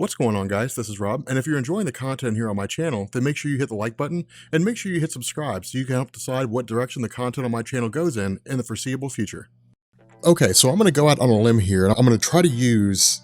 What's going on, guys? This is Rob, and if you're enjoying the content here on my channel, then make sure you hit the like button and make sure you hit subscribe so you can help decide what direction the content on my channel goes in the foreseeable future. Okay, so I'm going to go out on a limb here, and I'm going to try to use,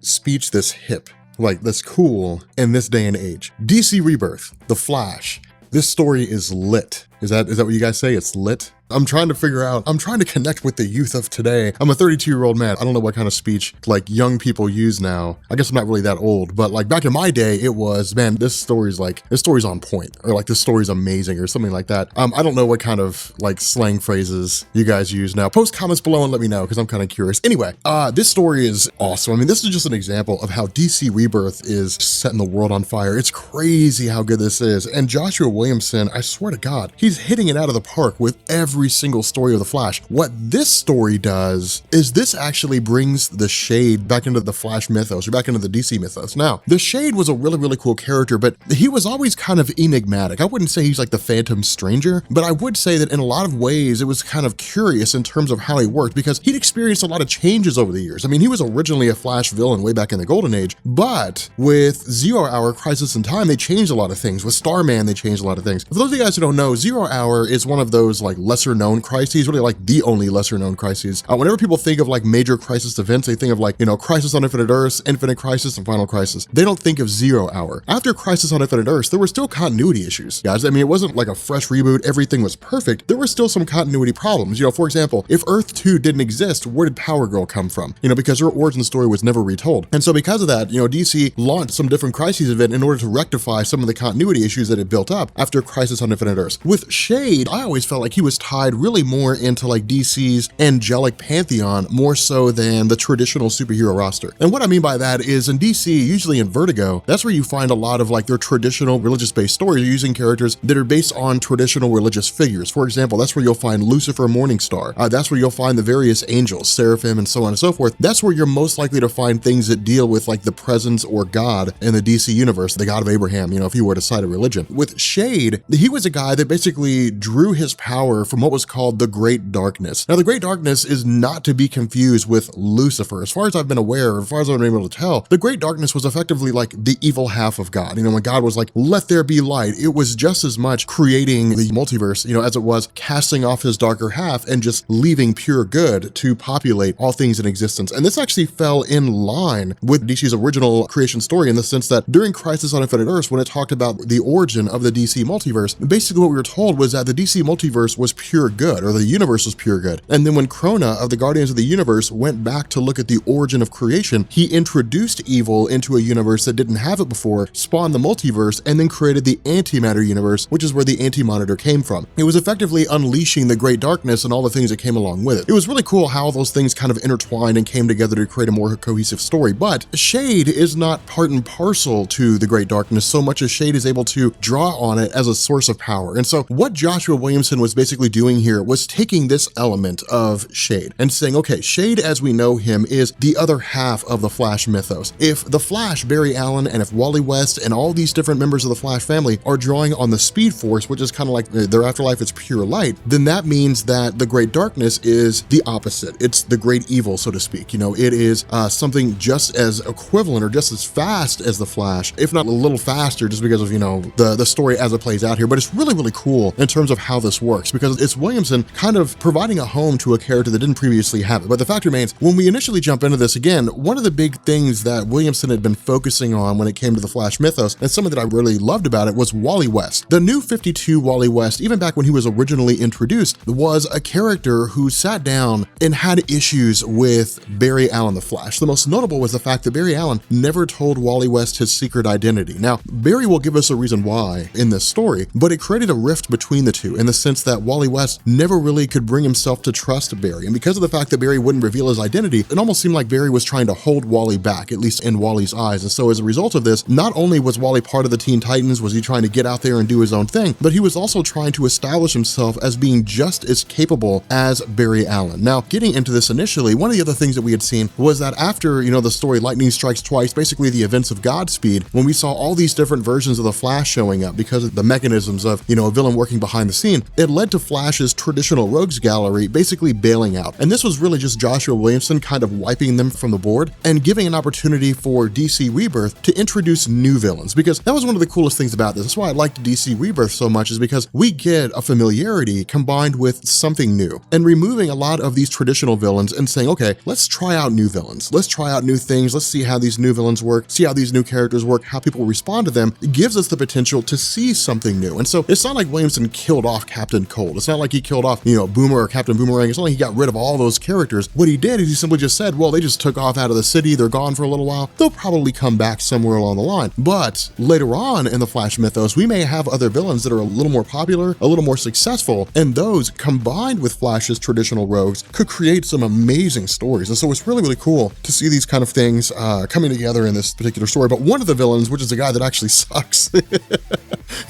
speech that's hip, that's cool in this day and age. DC Rebirth, The Flash. This story is lit. Is that what you guys say? It's lit? I'm trying to connect with the youth of today. I'm a 32-year-old man. I don't know what kind of speech young people use now. I guess I'm not really that old, but back in my day, it was, man, this story's on point, or this story's amazing, or something like that. I don't know what kind of slang phrases you guys use now. Post comments below and let me know, because I'm kind of curious. Anyway, this story is awesome. I mean, this is just an example of how DC Rebirth is setting the world on fire. It's crazy how good this is. And Joshua Williamson, I swear to God, he's hitting it out of the park with every single story of the Flash. What this story does is this actually brings the Shade back into the Flash mythos, or back into the DC mythos. Now, the Shade was a really, really cool character, but he was always kind of enigmatic. I wouldn't say he's like the Phantom Stranger, but I would say that in a lot of ways, it was kind of curious in terms of how he worked, because he'd experienced a lot of changes over the years. I mean, he was originally a Flash villain way back in the Golden Age, but with Zero Hour, Crisis in Time, they changed a lot of things. With Starman, they changed a lot of things. For those of you guys who don't know, Zero Hour is one of those lesser known crises, really the only lesser known crises. Whenever people think of major crisis events, they think of Crisis on Infinite Earths, Infinite Crisis, and Final Crisis. They don't think of Zero Hour. After Crisis on Infinite Earths, there were still continuity issues, guys. I mean, it wasn't like a fresh reboot, everything was perfect. There were still some continuity problems. For example, if Earth 2 didn't exist, where did Power Girl come from? Because her origin story was never retold. And so because of that, DC launched some different crises event in order to rectify some of the continuity issues that had built up after Crisis on Infinite Earths. With Shade, I always felt like he was tied really more into DC's angelic pantheon more so than the traditional superhero roster. And what I mean by that is in DC, usually in Vertigo, that's where you find a lot of their traditional religious-based stories using characters that are based on traditional religious figures. For example, that's where you'll find Lucifer Morningstar. That's where you'll find the various angels, Seraphim, and so on and so forth. That's where you're most likely to find things that deal with the presence or God in the DC universe, the God of Abraham, if you were to cite a religion. With Shade, he was a guy that basically drew his power from what was called the Great Darkness. Now, the Great Darkness is not to be confused with Lucifer. As far as I've been aware, as far as I've been able to tell, the Great Darkness was effectively the evil half of God. When God was let there be light, it was just as much creating the multiverse, as it was casting off his darker half and just leaving pure good to populate all things in existence. And this actually fell in line with DC's original creation story in the sense that during Crisis on Infinite Earths, when it talked about the origin of the DC multiverse, basically what we were told was that the DC multiverse was pure good, or the universe was pure good. And then when Krona of the Guardians of the Universe went back to look at the origin of creation, he introduced evil into a universe that didn't have it before, spawned the multiverse, and then created the Antimatter universe, which is where the Anti-Monitor came from. It was effectively unleashing the Great Darkness and all the things that came along with it. It was really cool how those things kind of intertwined and came together to create a more cohesive story. But Shade is not part and parcel to the Great Darkness so much as Shade is able to draw on it as a source of power. And so what Joshua Williamson was basically doing here was taking this element of Shade and saying, okay, Shade as we know him is the other half of the Flash mythos. If the Flash, Barry Allen, and if Wally West and all these different members of the Flash family are drawing on the Speed Force, which is kind of their afterlife is pure light, then that means that the Great Darkness is the opposite. It's the great evil, so to speak. It is something just as equivalent or just as fast as the Flash, if not a little faster, just because of, the story as it plays out here. But it's really, really cool in terms of how this works, because it's Williamson kind of providing a home to a character that didn't previously have it. But the fact remains, when we initially jump into this again, one of the big things that Williamson had been focusing on when it came to the Flash mythos, and something that I really loved about it, was Wally West. The New 52 Wally West, even back when he was originally introduced, was a character who sat down and had issues with Barry Allen, the Flash. The most notable was the fact that Barry Allen never told Wally West his secret identity. Now, Barry will give us a reason why in this story, but it created a rift between the two in the sense that Wally West never really could bring himself to trust Barry. And because of the fact that Barry wouldn't reveal his identity, it almost seemed like Barry was trying to hold Wally back, at least in Wally's eyes. And so as a result of this, not only was Wally part of the Teen Titans, was he trying to get out there and do his own thing, but he was also trying to establish himself as being just as capable as Barry Allen. Now, getting into this initially, one of the other things that we had seen was that after, the story Lightning Strikes Twice, basically the events of Godspeed, when we saw all these different versions of the Flash showing up because of the mechanisms of, a villain working behind the scene, it led to Flash Flash's traditional rogues gallery basically bailing out. And this was really just Joshua Williamson kind of wiping them from the board and giving an opportunity for DC Rebirth to introduce new villains, because that was one of the coolest things about this. That's why I liked DC Rebirth so much, is because we get a familiarity combined with something new, and removing a lot of these traditional villains and saying, okay, let's try out new villains. Let's try out new things. Let's see how these new villains work, see how these new characters work, how people respond to them. It gives us the potential to see something new. And so it's not like Williamson killed off Captain Cold. It's not like he killed off, Boomer or Captain Boomerang. It's not like he got rid of all those characters. What he did is he simply just said, well, they just took off out of the city. They're gone for a little while. They'll probably come back somewhere along the line. But later on in the Flash mythos, we may have other villains that are a little more popular, a little more successful, and those combined with Flash's traditional rogues could create some amazing stories. And so it's really, really cool to see these kind of things coming together in this particular story. But one of the villains, which is a guy that actually sucks,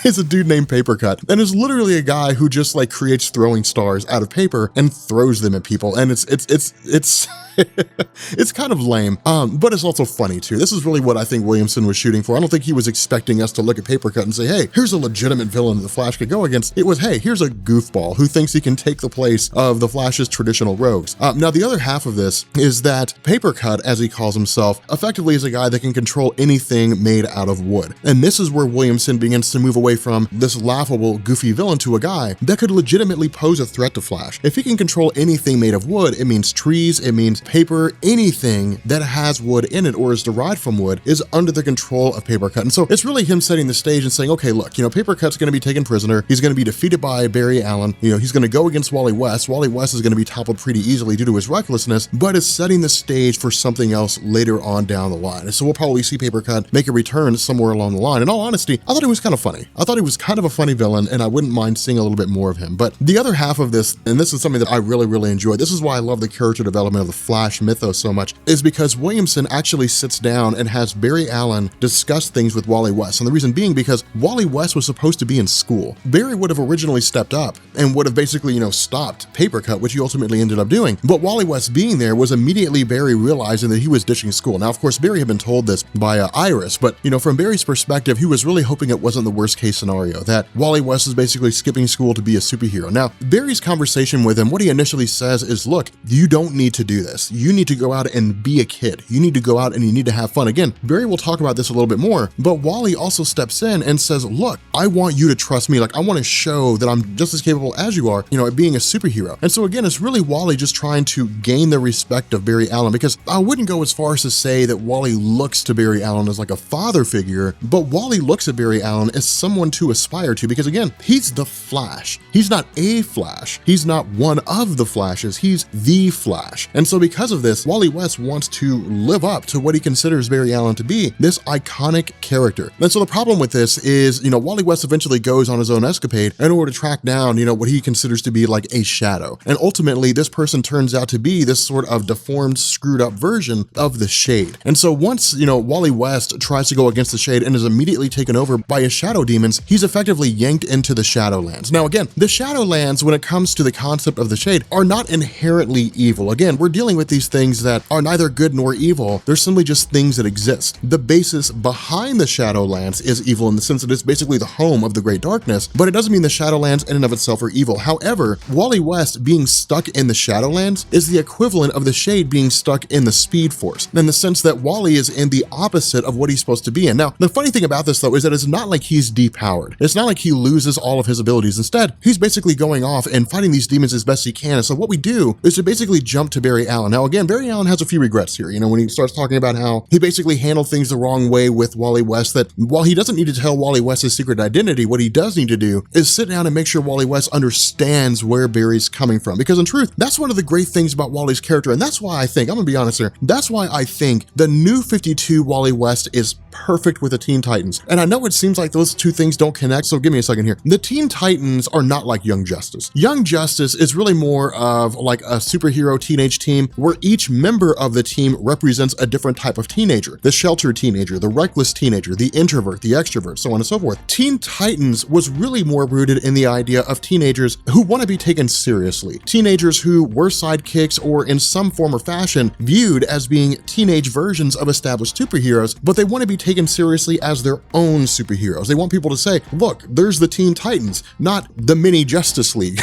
is a dude named Papercut, and is literally a guy who just like creates throwing stars out of paper and throws them at people. And it's it's kind of lame, but it's also funny too. This is really what I think Williamson was shooting for. I don't think he was expecting us to look at Papercut and say, hey, here's a legitimate villain that the Flash could go against. It was, hey, here's a goofball who thinks he can take the place of the Flash's traditional rogues. Now, the other half of this is that Papercut, as he calls himself, effectively is a guy that can control anything made out of wood. And this is where Williamson begins to move away from this laughable, goofy villain to a guy that could legitimately pose a threat to Flash. If he can control anything made of wood, it means trees, it means paper, anything that has wood in it or is derived from wood is under the control of Papercut. And so it's really him setting the stage and saying, okay, look, Papercut's going to be taken prisoner. He's going to be defeated by Barry Allen. He's going to go against Wally West. Wally West is going to be toppled pretty easily due to his recklessness, but it's setting the stage for something else later on down the line. And so we'll probably see Papercut make a return somewhere along the line. In all honesty, I thought he was kind of funny. I thought he was kind of a funny villain, and I wouldn't mind seeing a little bit more of him. But the other half of this, and this is something that I really, really enjoy, this is why I love the character development of the Flash mythos so much, is because Williamson actually sits down and has Barry Allen discuss things with Wally West. And the reason being because Wally West was supposed to be in school. Barry would have originally stepped up and would have basically, stopped Papercut, which he ultimately ended up doing. But Wally West being there was immediately Barry realizing that he was ditching school. Now, of course, Barry had been told this by Iris, but, from Barry's perspective, he was really hoping it wasn't the worst case scenario, that Wally West is basically skipping school to be a superhero. Now, Barry's conversation with him, what he initially says is, look, you don't need to do this. You need to go out and be a kid. You need to go out and you need to have fun. Again, Barry will talk about this a little bit more, but Wally also steps in and says, look, I want you to trust me. Like, I want to show that I'm just as capable as you are, at being a superhero. And so again, it's really Wally just trying to gain the respect of Barry Allen, because I wouldn't go as far as to say that Wally looks to Barry Allen as like a father figure, but Wally looks at Barry Allen as someone to aspire to, because again, he's the Flash. He's not a Flash. He's not one of the Flashes. He's the Flash. And so because of this, Wally West wants to live up to what he considers Barry Allen to be, this iconic character. And so the problem with this is, Wally West eventually goes on his own escapade in order to track down, what he considers to be like a shadow. And ultimately, this person turns out to be this sort of deformed, screwed up version of the Shade. And so once, Wally West tries to go against the Shade and is immediately taken over by his shadow demons, he's effectively yanked into the Shadowlands. Now again, the Shadowlands, when it comes to the concept of the Shade, are not inherently evil. Again, we're dealing with these things that are neither good nor evil. They're simply just things that exist. The basis behind the Shadowlands is evil in the sense that it's basically the home of the Great Darkness, but it doesn't mean the Shadowlands in and of itself are evil. However, Wally West being stuck in the Shadowlands is the equivalent of the Shade being stuck in the Speed Force, in the sense that Wally is in the opposite of what he's supposed to be in. Now, the funny thing about this though is that it's not like he's depowered. It's not like he loses all of his abilities. Instead, he's basically going off and fighting these demons as best he can. And so what we do is to basically jump to Barry Allen. Now again, Barry Allen has a few regrets here, when he starts talking about how he basically handled things the wrong way with Wally West, that while he doesn't need to tell Wally West his secret identity, what he does need to do is sit down and make sure Wally West understands where Barry's coming from. Because in truth, that's one of the great things about Wally's character. And that's why I think, I'm gonna be honest here, that's why I think the new 52 Wally West is perfect with the Teen Titans. And I know it seems like those two things don't connect, so give me a second here. The Teen Titans are not like Young Justice. Young Justice is really more of like a superhero teenage team where each member of the team represents a different type of teenager. The sheltered teenager, the reckless teenager, the introvert, the extrovert, so on and so forth. Teen Titans was really more rooted in the idea of teenagers who want to be taken seriously. Teenagers who were sidekicks or in some form or fashion viewed as being teenage versions of established superheroes, but they want to be taken seriously as their own superheroes. They want people to say, look, there's the Teen Titans, not the mini Justice League.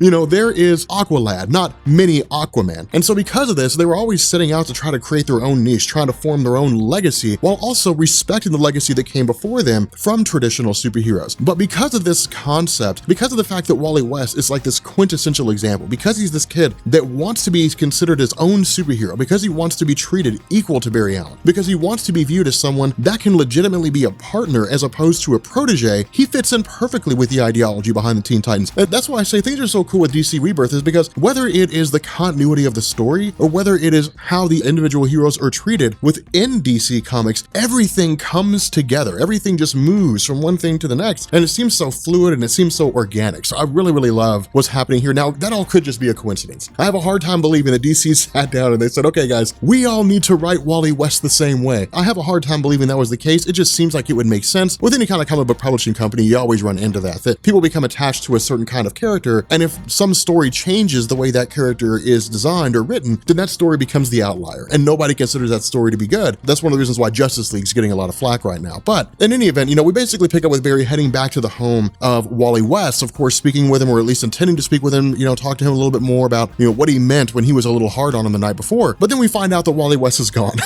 You know, there is Aqualad, not mini Aquaman. And so because of this, they were always setting out to try to create their own niche, trying to form their own legacy, while also respecting the legacy that came before them from traditional superheroes. But because of this concept, because of the fact that Wally West is like this quintessential example, because he's this kid that wants to be considered his own superhero, because he wants to be treated equal to Barry Allen, because he wants to be viewed as someone that can legitimately be a partner as opposed to a protege, he fits in perfectly with the ideology behind the Teen Titans. And that's why I say things are so cool with DC Rebirth, is because whether it is the continuity of the story or whether it is how the individual heroes are treated within DC Comics, everything comes together. Everything just moves from one thing to the next. And it seems so fluid and it seems so organic. So I really, really love what's happening here. Now, that all could just be a coincidence. I have a hard time believing that DC sat down and they said, okay, guys, we all need to write Wally West the same way. I have a hard time believing that was the case. It just seems like it would make sense. With any kind of comic book publishing company, you always run into that people become attached to a certain kind of character. And if some story changes the way that character is designed or written, then that story becomes the outlier and nobody considers that story to be good. That's one of the reasons why Justice League's getting a lot of flack right now. But in any event, you know, we basically pick up with Barry heading back to the home of Wally West, of course, speaking with him, or at least intending to speak with him, you know, talk to him a little bit more about, you know, what he meant when he was a little hard on him the night before. But then we find out that Wally West is gone.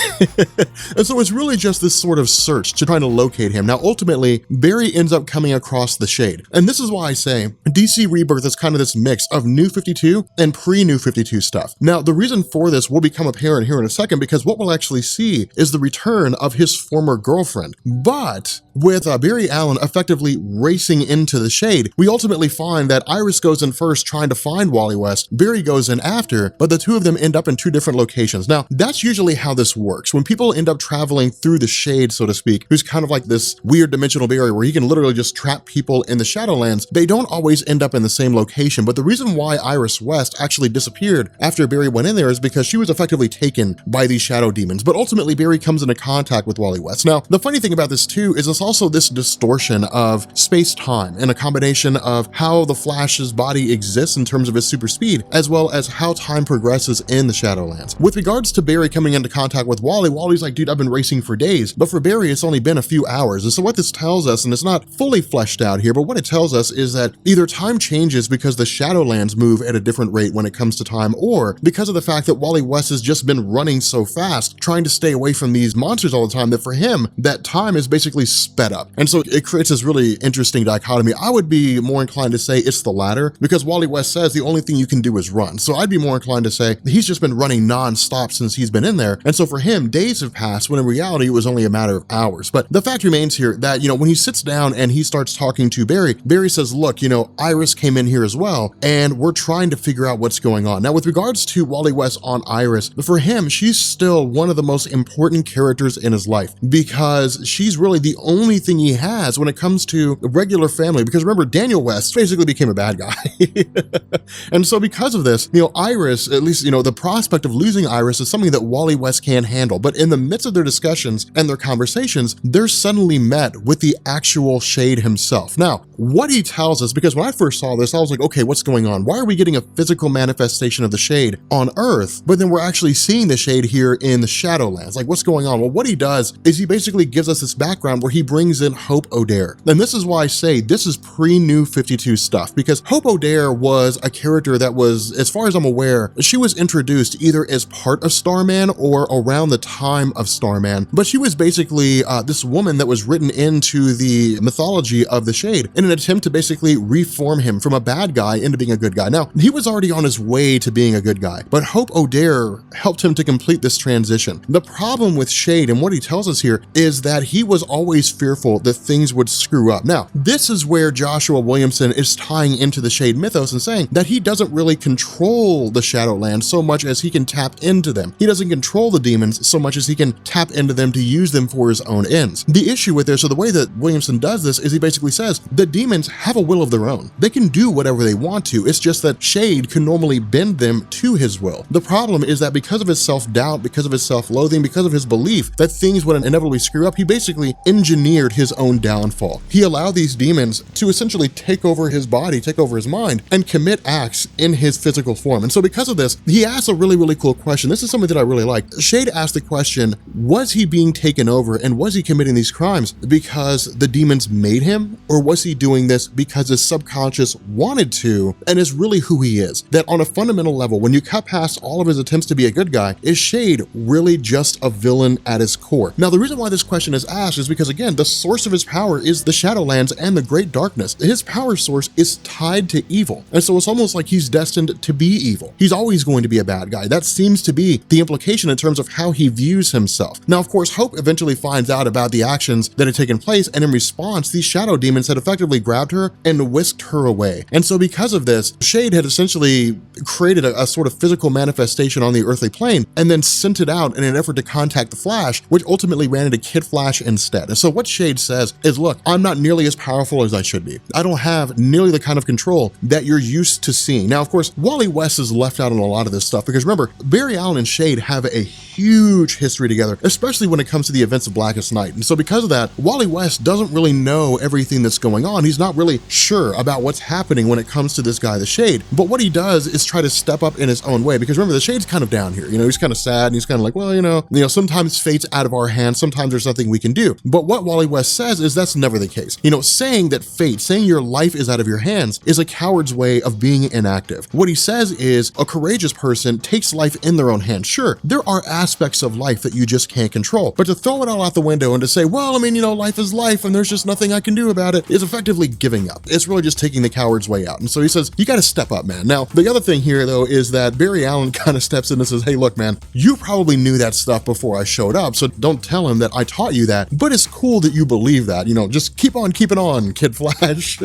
And so it's really just this sort of search to try to locate him. Now, ultimately, Barry ends up coming across the Shade. And this is why I say DC Rebirth is kind of this mix of New 52 and pre-New 52 stuff. Now, the reason for this will become apparent here in a second, because what we'll actually see is the return of his former girlfriend. But with Barry Allen effectively racing into the Shade, we ultimately find that Iris goes in first trying to find Wally West, Barry goes in after, but the two of them end up in two different locations. Now, that's usually how this works. When people end up traveling through the Shade, so to speak, who's kind of like this weird dimensional barrier where he can literally just trap people in the Shadowlands, they don't always end up in the same location. But the reason why Iris West actually disappeared after Barry went in there is because she was effectively taken by these shadow demons. But ultimately, Barry comes into contact with Wally West. Now, the funny thing about this too is it's also this distortion of space-time and a combination of how the Flash's body exists in terms of his super speed, as well as how time progresses in the Shadowlands. With regards to Barry coming into contact with Wally, Wally's like, dude, I've been racing for days. But for Barry, it's only been a few hours. And so what this tells us, and it's not fully fleshed out here, but what it tells us is that either time changes because the Shadowlands move at a different rate when it comes to time, or because of the fact that Wally West has just been running so fast, trying to stay away from these monsters all the time, that for him, that time is basically sped up. And so it creates this really interesting dichotomy. I would be more inclined to say it's the latter, because Wally West says the only thing you can do is run. So I'd be more inclined to say he's just been running non-stop since he's been in there. And so for him, days have passed when in reality it was only a matter of hours. But the fact remains here that, you know, when he sits down and he starts talking to Barry, Barry says, look, you know, Iris came in here as well, and we're trying to figure out what's going on. Now, with regards to Wally West on Iris, for him, she's still one of the most important characters in his life, because she's really the only thing he has when it comes to a regular family. Because remember, Daniel West basically became a bad guy. And so because of this, you know, Iris, at least, you know, the prospect of losing Iris is something that Wally West can't handle. But in the midst of their discussions and their conversations, they're suddenly met with the actual Shade himself. Now, what he tells us, because when I first saw this, I was like, okay, what's going on? Why are we getting a physical manifestation of the Shade on Earth, but then we're actually seeing the Shade here in the Shadowlands? Like, what's going on? Well, what he does is he basically gives us this background where he brings in Hope O'Dare. And this is why I say this is pre-New 52 stuff, because Hope O'Dare was a character that was, as far as I'm aware, she was introduced either as part of Starman or around the time of Starman, but she was basically this woman that was written into the mythology of the Shade in an attempt to basically reform him from a bad guy into being a good guy. Now, he was already on his way to being a good guy, but Hope O'Dare helped him to complete this transition. The problem with Shade, and what he tells us here, is that he was always fearful that things would screw up. Now, this is where Joshua Williamson is tying into the Shade mythos and saying that he doesn't really control the Shadowlands so much as he can tap into them. He doesn't control the demons so much as he can tap into them to use them for his own ends. The issue with this, so the way that Williamson does this, is he basically says the demons have a will of their own. They can do whatever they want to. It's just that Shade can normally bend them to his will. The problem is that because of his self-doubt, because of his self-loathing, because of his belief that things would inevitably screw up, he basically engineered his own downfall. He allowed these demons to essentially take over his body, take over his mind, and commit acts in his physical form. And so because of this, he asks a really, really cool question. This is something that I really like. Shade asked the question, was he being taken over and was he committing these crimes because the demons made him, or was he doing this because his subconscious subconscious wanted to, and is really who he is. That on a fundamental level, when you cut past all of his attempts to be a good guy, is Shade really just a villain at his core? Now, the reason why this question is asked is because, again, the source of his power is the Shadowlands and the Great Darkness. His power source is tied to evil, and so it's almost like he's destined to be evil. He's always going to be a bad guy. That seems to be the implication in terms of how he views himself. Now, of course, Hope eventually finds out about the actions that had taken place, and in response, these shadow demons had effectively grabbed her and whisked her away. And so because of this, Shade had essentially created a sort of physical manifestation on the earthly plane and then sent it out in an effort to contact the Flash, which ultimately ran into Kid Flash instead. And so what Shade says is, look, I'm not nearly as powerful as I should be. I don't have nearly the kind of control that you're used to seeing. Now, of course, Wally West is left out on a lot of this stuff because remember, Barry Allen and Shade have a huge history together, especially when it comes to the events of Blackest Night. And so because of that, Wally West doesn't really know everything that's going on. He's not really sure about what's happening when it comes to this guy, the Shade. But what he does is try to step up in his own way, because remember, the Shade's kind of down here. He's kind of sad, and he's kind of like, well, sometimes fate's out of our hands. Sometimes there's nothing we can do. But what Wally West says is that's never the case. Saying that saying your life is out of your hands is a coward's way of being inactive. What he says is a courageous person takes life in their own hands. Sure, there are aspects of life that you just can't control, but to throw it all out the window and to say, well, life is life and there's just nothing I can do about it, is effectively giving up. It's really just taking the coward's way out. And so he says, you got to step up, man. Now, the other thing here, though, is that Barry Allen kind of steps in and says, hey, look, man, you probably knew that stuff before I showed up, so don't tell him that I taught you that, but it's cool that you believe that. Just keep on keeping on, Kid Flash.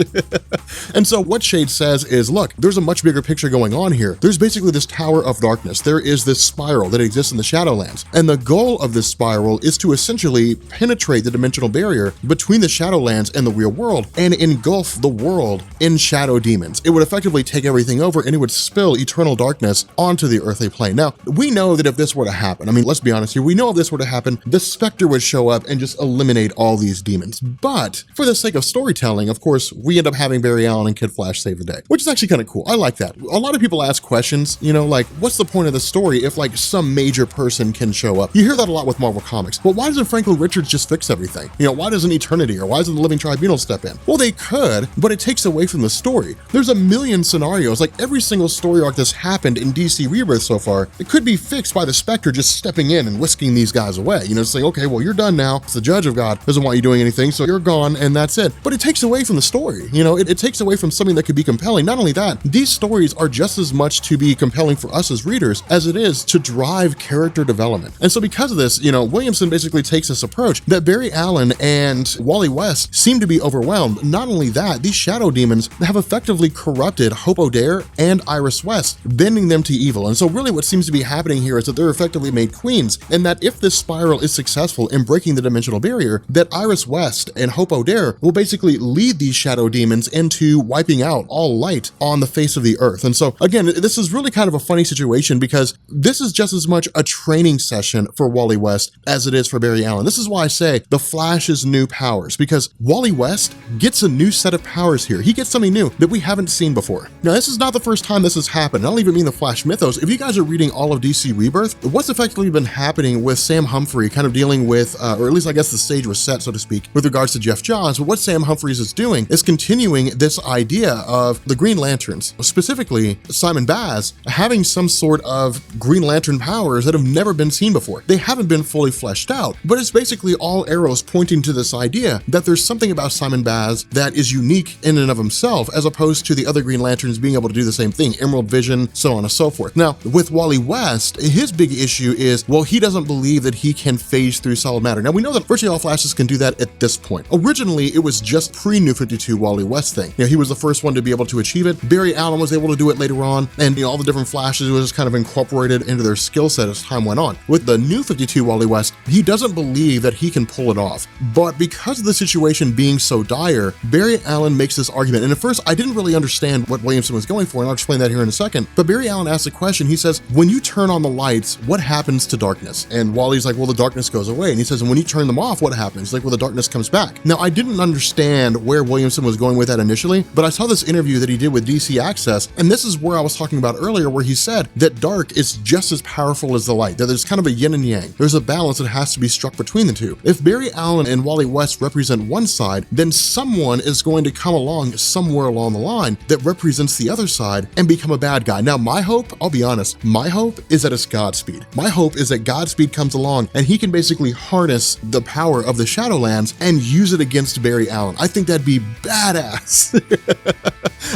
And so what Shade says is, look, there's a much bigger picture going on here. There's basically this Tower of Darkness. There is this spiral that exists in the Shadowlands, and the goal of this spiral is to essentially penetrate the dimensional barrier between the Shadowlands and the real world and engulf the world in shadow demons. It would effectively take everything over, and it would spill eternal darkness onto the earthly plane. Now, we know that if this were to happen, let's be honest here, we know if this were to happen, the Spectre would show up and just eliminate all these demons. But for the sake of storytelling, of course, we end up having Barry Allen and Kid Flash save the day, which is actually kind of cool. I like that. A lot of people ask questions, like, what's the point of the story if some major person can show up? You hear that a lot with Marvel Comics. But why doesn't Franklin Richards just fix everything? Why doesn't Eternity or why doesn't the Living Tribunal step in? Well, they could, but it takes away from the story. There's a million scenarios, like every single story arc that's happened in DC Rebirth so far, it could be fixed by the Spectre just stepping in and whisking these guys away. Saying, okay, well, you're done now. It's the Judge of God doesn't want you doing anything, so you're gone, and that's it. But it takes away from the story. It takes away from something that could be compelling. Not only that, these stories are just as much to be compelling for us as readers as it is to drive character development. And so because of this, Williamson basically takes this approach that Barry Allen and Wally West seem to be overwhelmed. Not only that, these shadow demons have effectively corrupted Hope O'Dare and Iris West, bending them to evil. And so really what seems to be happening here is that they're effectively made queens, and that if this spiral is successful in breaking the dimensional barrier, that Iris West and Hope O'Dare will basically lead these shadow demons into wiping out all light on the face of the earth. And so again, this is really kind of a funny situation because this is just as much a training session for Wally West as it is for Barry Allen. This is why I say the Flash's new powers, because Wally West gets a new set of powers here. He gets something new that we haven't seen before. Now, this is not the first time this has happened. I don't even mean the Flash mythos. If you guys are reading all of DC Rebirth, what's effectively been happening with Sam Humphrey kind of dealing with, or at least I guess the stage was set, so to speak, with regards to Jeff Johns, but what Sam Humphries is doing is continuing this idea of the Green Lanterns, specifically Simon Baz, having some sort of Green Lantern powers that have never been seen before. They haven't been fully fleshed out, but it's basically all arrows pointing to this idea that there's something about Simon Baz that is unique in and of himself, as opposed to the other Green Lanterns being able to do the same thing, Emerald Vision, so on and so forth. Now, with Wally West, his big issue is, well, he doesn't believe that he can phase through solid matter. Now, we know that virtually all Flashes can do that at this point. Originally, it was just pre-New 52 Wally West thing. He was the first one to be able to achieve it. Barry Allen was able to do it later on, and all the different Flashes was just kind of incorporated into their skill set as time went on. With the New 52 Wally West, he doesn't believe that he can pull it off. But because of the situation being so dire, Barry Allen makes this argument. And at first, I didn't really understand what Williamson was going for, and I'll explain that here in a second. But Barry Allen asked a question. He says, when you turn on the lights, what happens to darkness? And Wally's like, well, the darkness goes away. And he says, and when you turn them off, what happens? He's like, well, the darkness comes back. Now, I didn't understand where Williamson was going with that initially, but I saw this interview that he did with DC Access, and this is where I was talking about earlier, where he said that dark is just as powerful as the light. that there's kind of a yin and yang. There's a balance that has to be struck between the two. If Barry Allen and Wally West represent one side, then someone is going to come along somewhere along the line that represents the other side and become a bad guy. Now, my hope, I'll be honest, my hope is that it's Godspeed. My hope is that Godspeed comes along and he can basically harness the power of the Shadowlands and use it against Barry Allen. I think that'd be badass.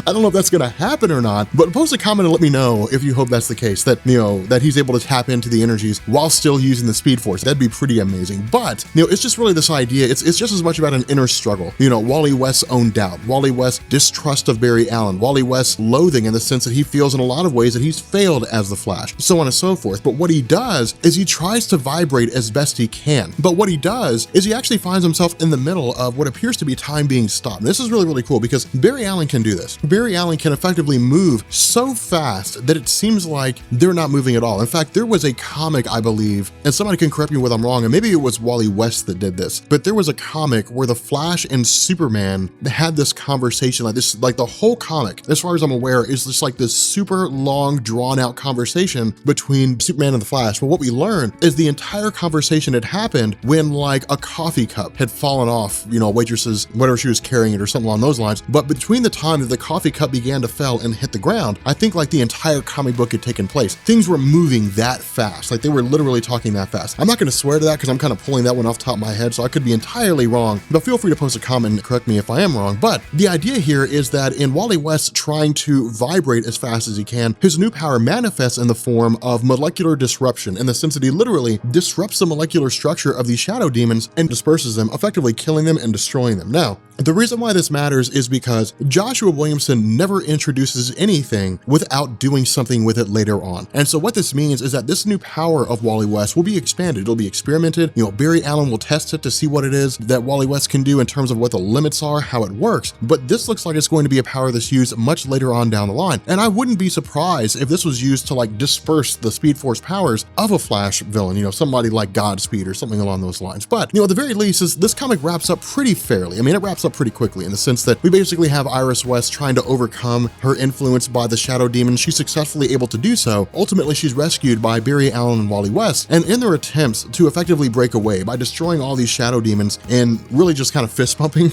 I don't know if that's gonna happen or not, but post a comment and let me know if you hope that's the case, that, you know, that he's able to tap into the energies while still using the Speed Force. That'd be pretty amazing. But, you know, it's just really this idea, it's just as much about an inner struggle. You know, Wally West's own doubt, Wally West's distrust of Barry Allen, Wally West's loathing in the sense that he feels in a lot of ways that he's failed as the Flash, so on and so forth. But what he does is he tries to vibrate as best he can. But what he does is he actually finds himself in the middle of what appears to be time being stopped. And this is really, really cool because Barry Allen can do this. Barry Allen can effectively move so fast that it seems like they're not moving at all. In fact, there was a comic, I believe, and somebody can correct me whether I'm wrong, and maybe it was Wally West that did this, but there was a comic where the Flash and Superman had this conversation like this, like the whole comic, as far as I'm aware, is just like this super long, drawn out conversation between Superman and the Flash. But what we learn is the entire conversation had happened when like a coffee cup had fallen off, you know, a waitress's, whatever she was carrying it or something along those lines. But between the time that the coffee cup began to fall and hit the ground, I think like the entire comic book had taken place. Things were moving that fast. Like they were literally talking that fast. I'm not going to swear to that because I'm kind of pulling that one off the top of my head, so I could be entirely wrong, but feel free to post a comment and correct me if I am wrong. But the idea here is that in Wally West trying to vibrate as fast as he can, his new power manifests in the form of molecular disruption, in the sense that he literally disrupts the molecular structure of these shadow demons and disperses them, effectively killing them and destroying them. Now, the reason why this matters is because Joshua Williamson never introduces anything without doing something with it later on. And so what this means is that this new power of Wally West will be expanded. It'll be experimented. You know, Barry Allen will test it to see what it is that Wally West can do in terms of what the limits are, how it works. But this looks like it's going to be a power that's used much later on down the line. And I wouldn't be surprised if this was used to like disperse the Speed Force powers of a Flash villain, you know, somebody like Godspeed or something along those lines. But, you know, at the very least, this comic wraps up pretty fairly. I mean, it wraps up pretty quickly in the sense that we basically have Iris West trying to overcome her influence by the Shadow Demon. She's successfully able to do so. Ultimately, she's rescued by Barry Allen and Wally West. And in their attempts to effectively break away by destroying all these Shadow Demons and really just kind of fist pumping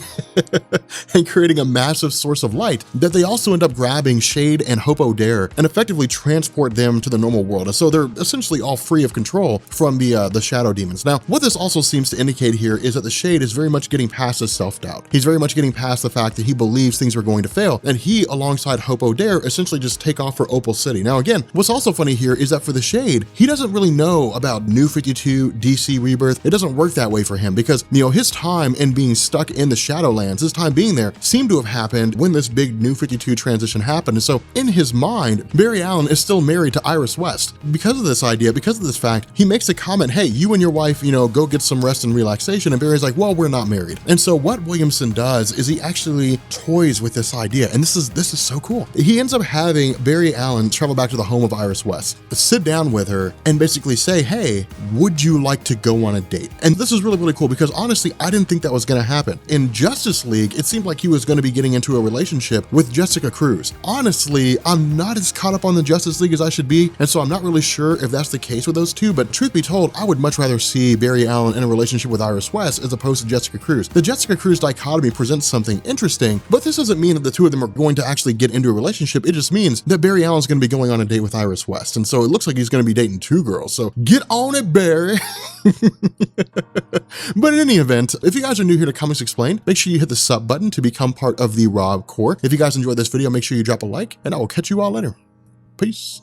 and creating a massive source of light, that they also end up grabbing Shade and Hope O'Dare and effectively transport them to the normal world. And so they're essentially all free of control from the Shadow Demons. Now, what this also seems to indicate here is that the Shade is very much getting past his self-doubt. He's very much getting past the fact that he believes things are going to fail, and he, alongside Hope O'Dare, essentially just take off for Opal City. Now again, what's also funny here is that for the Shade, he doesn't really know about New 52, DC Rebirth. It doesn't work that way for him because, you know, his time in being stuck in the Shadowlands, his time being there, seemed to have happened when this big New 52 transition happened. And so in his mind, Barry Allen is still married to Iris West. Because of this idea, because of this fact, he makes a comment, hey, you and your wife, you know, go get some rest and relaxation. And Barry's like, well, we're not married. And so what Williamson does is he actually toys with this idea. And this is so cool. He ends up having Barry Allen travel back to the home of Iris West, sit down with her and basically say, hey, would you like to go on a date? And this is really, really cool because honestly, I didn't think that was going to happen. In Justice League, it seemed like he was going to be getting into a relationship with Jessica Cruz. Honestly, I'm not as caught up on the Justice League as I should be. And so I'm not really sure if that's the case with those two, but truth be told, I would much rather see Barry Allen in a relationship with Iris West as opposed to Jessica Cruz. The Jessica Cruz dichotomy presents something interesting, but this doesn't mean that the two of them are going to actually get into a relationship. It just means that Barry Allen's going to be going on a date with Iris West. And so it looks like he's going to be dating two girls. So get on it, Barry. But in any event, if you guys are new here to Comics Explained, make sure you hit the sub button to become part of the Rob Core. If you guys enjoyed this video, make sure you drop a like, and I will catch you all later. Peace.